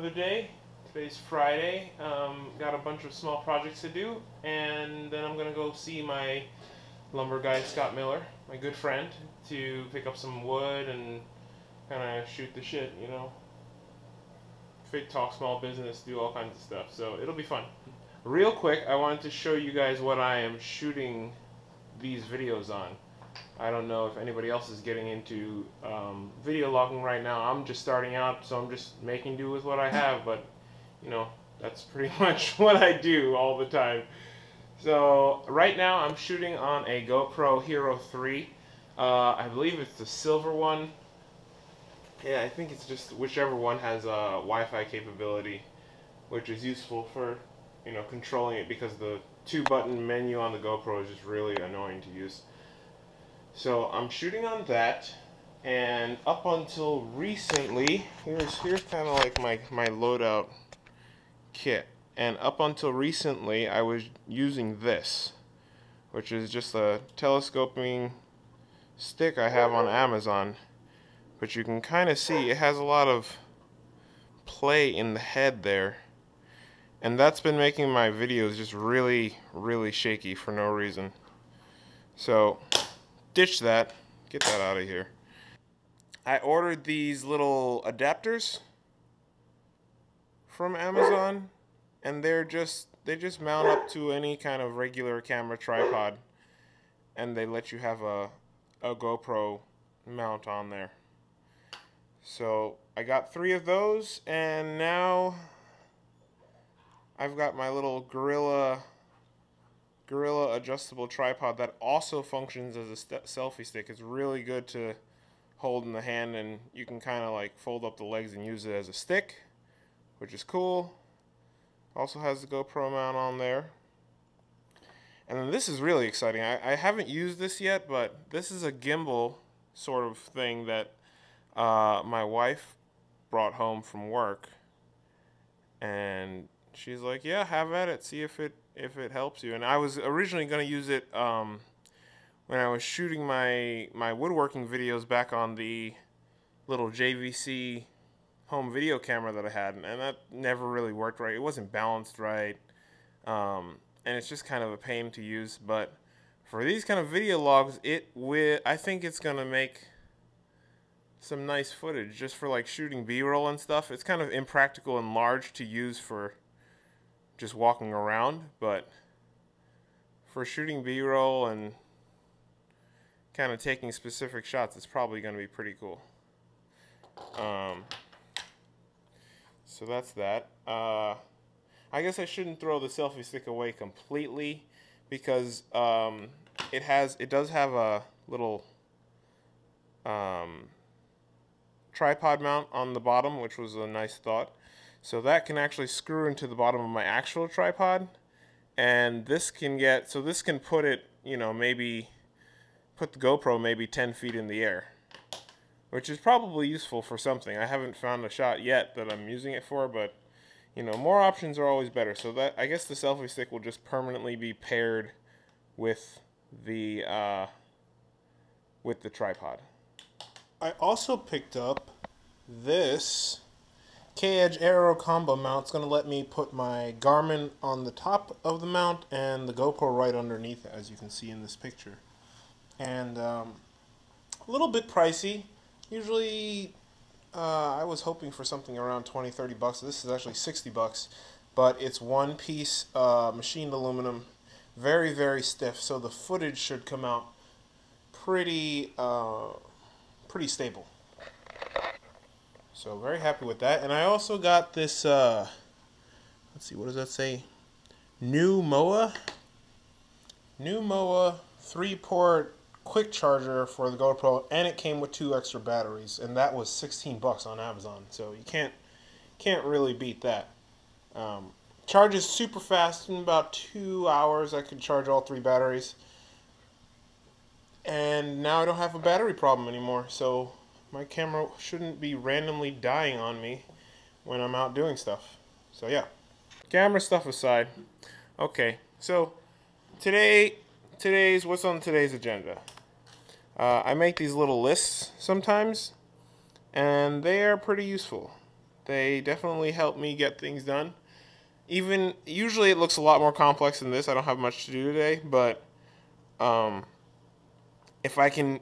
the day. Today's Friday. Got a bunch of small projects to do, and then I'm gonna go see my lumber guy Scott Miller, my good friend, to pick up some wood and kind of shoot the shit. Talk small business, do all kinds of stuff. So it'll be fun. Real quick, I wanted to show you guys what I am shooting these videos on. I don't know if anybody else is getting into video logging right now. I'm just starting out, so I'm just making do with what I have, but that's pretty much what I do all the time. So right now I'm shooting on a GoPro Hero 3. I believe it's the silver one. Yeah, I think it's just whichever one has Wi-Fi capability, which is useful for controlling it, because the 2-button menu on the GoPro is just really annoying to use. So I'm shooting on that, and up until recently, here's kind of like my loadout kit. And up until recently, I was using this, which is just a telescoping stick I have on Amazon. But you can kind of see it has a lot of play in the head there. And that's been making my videos just really, really shaky for no reason. So, ditch that. Get that out of here. I ordered these little adapters from Amazon, and they just mount up to any kind of regular camera tripod, and they let you have a GoPro mount on there. So I got 3 of those, and now I've got my little Gorilla adjustable tripod that also functions as a selfie stick. It's really good to hold in the hand, and you can kind of like fold up the legs and use it as a stick, which is cool. Also has the GoPro mount on there. And then this is really exciting. I haven't used this yet, but this is a gimbal sort of thing that my wife brought home from work, and she's like, yeah, have at it, see if it helps you. And I was originally going to use it when I was shooting my woodworking videos back on the little JVC home video camera that I had, and that never really worked right. It wasn't balanced right, and it's just kind of a pain to use. But for these kind of video logs, I think it's going to make some nice footage just for like shooting B-roll and stuff. It's kind of impractical and large to use for just walking around, but for shooting B-roll and kind of taking specific shots, it's probably going to be pretty cool. So that's that. I guess I shouldn't throw the selfie stick away completely, because it does have a little tripod mount on the bottom, which was a nice thought. So that can actually screw into the bottom of my actual tripod, and this can put it, maybe put the GoPro maybe 10 feet in the air, which is probably useful for something. I haven't found a shot yet that I'm using it for, but more options are always better. So that, I guess the selfie stick will just permanently be paired with the tripod. I also picked up this K-Edge Aero combo mount. It's going to let me put my Garmin on the top of the mount and the GoPro right underneath, as you can see in this picture. And a little bit pricey. Usually I was hoping for something around 20-30 bucks. This is actually 60 bucks, but it's one piece machined aluminum, very, very stiff, so the footage should come out pretty stable. So very happy with that. And I also got this, let's see, what does that say? New MOA 3-port quick charger for the GoPro, and it came with 2 extra batteries, and that was 16 bucks on Amazon. So you can't really beat that. Charges super fast. In about 2 hours I could charge all 3 batteries. And now I don't have a battery problem anymore, so my camera shouldn't be randomly dying on me when I'm out doing stuff. So yeah, camera stuff aside. Okay, so what's on today's agenda? I make these little lists sometimes, and they are pretty useful. They definitely help me get things done. Even usually it looks a lot more complex than this. I don't have much to do today, but if I can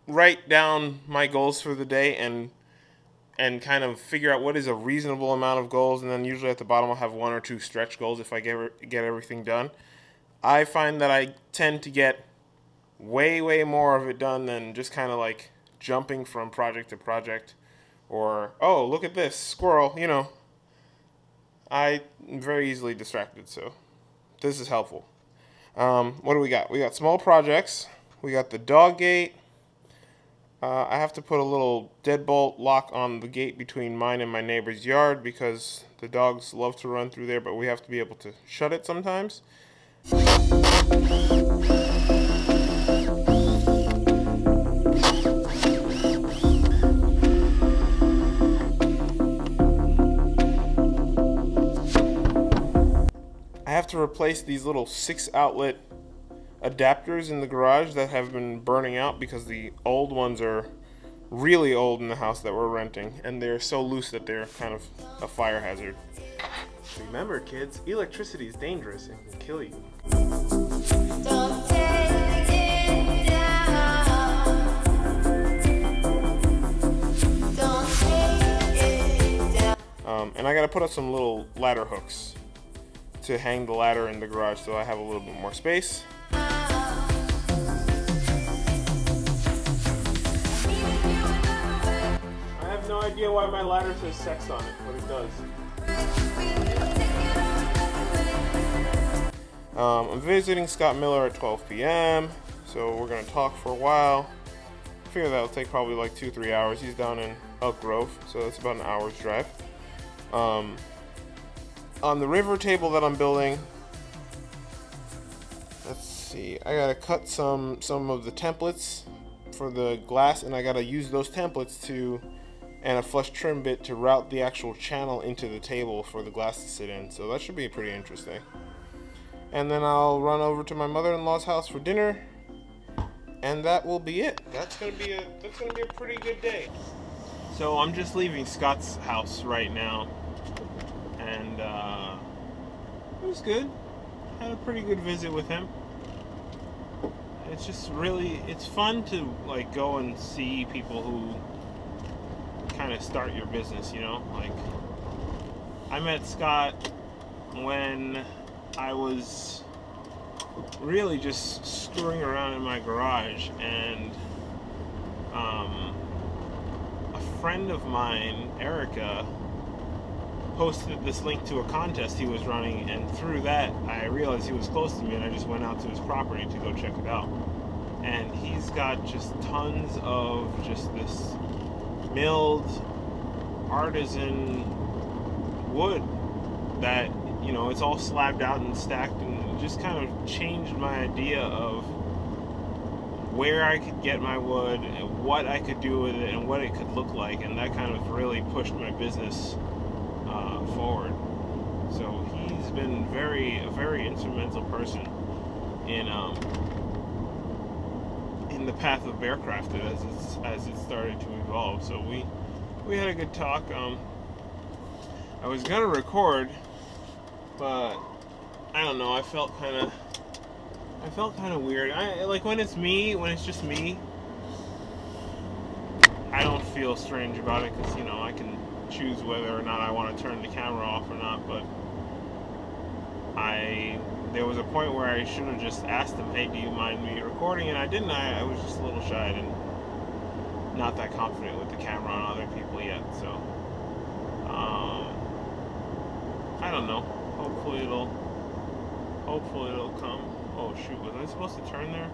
write down my goals for the day and kind of figure out what is a reasonable amount of goals, and then usually at the bottom I'll have 1 or 2 stretch goals if I get everything done. I find that I tend to get way more of it done than just kind of like jumping from project to project, or, oh, look at this squirrel, you know. I'm very easily distracted, so this is helpful. What do we got? We got small projects. We got the dog gate. I have to put a little deadbolt lock on the gate between mine and my neighbor's yard because the dogs love to run through there, but we have to be able to shut it sometimes. I have to replace these little 6-outlet adapters in the garage that have been burning out because the old ones are really old in the house that we're renting, and they're so loose that they're kind of a fire hazard. Remember, kids, electricity is dangerous and can kill you. Don't take it down. Don't take it down. And I gotta put up some little ladder hooks to hang the ladder in the garage so I have a little bit more space. I have no idea why my ladder says sex on it, but it does. I'm visiting Scott Miller at 12 p.m. So we're gonna talk for a while. I figure that'll take probably like 2-3 hours. He's down in Elk Grove, so that's about an hour's drive. On the river table that I'm building, let's see, I gotta cut some of the templates for the glass, and I gotta use those templates and a flush trim bit to route the actual channel into the table for the glass to sit in. So that should be pretty interesting. And then I'll run over to my mother-in-law's house for dinner, and that will be it. That's gonna be a pretty good day. So I'm just leaving Scott's house right now, and it was good. Had a pretty good visit with him. It's just really, it's fun to like go and see people who kind of start your business, you know? Like, I met Scott when I was really just screwing around in my garage, and a friend of mine, Erica, posted this link to a contest he was running, and through that I realized he was close to me, and I just went out to his property to go check it out. And he's got just tons of just this milled artisan wood that, you know, it's all slabbed out and stacked, and it just kind of changed my idea of where I could get my wood and what I could do with it and what it could look like, and that kind of really pushed my business forward. So he's been a very instrumental person in the path of Bearcrafted as it started to evolve. So we had a good talk. I was gonna record, but I don't know. I felt kind of weird. I like when it's just me. I don't feel strange about it because, you know, I can choose whether or not I want to turn the camera off or not. But there was a point where I should have just asked him, hey, do you mind me recording? And I didn't. I was just a little shy and not that confident with the camera on other people yet. So I don't know. Hopefully it'll come. Oh shoot, was I supposed to turn there?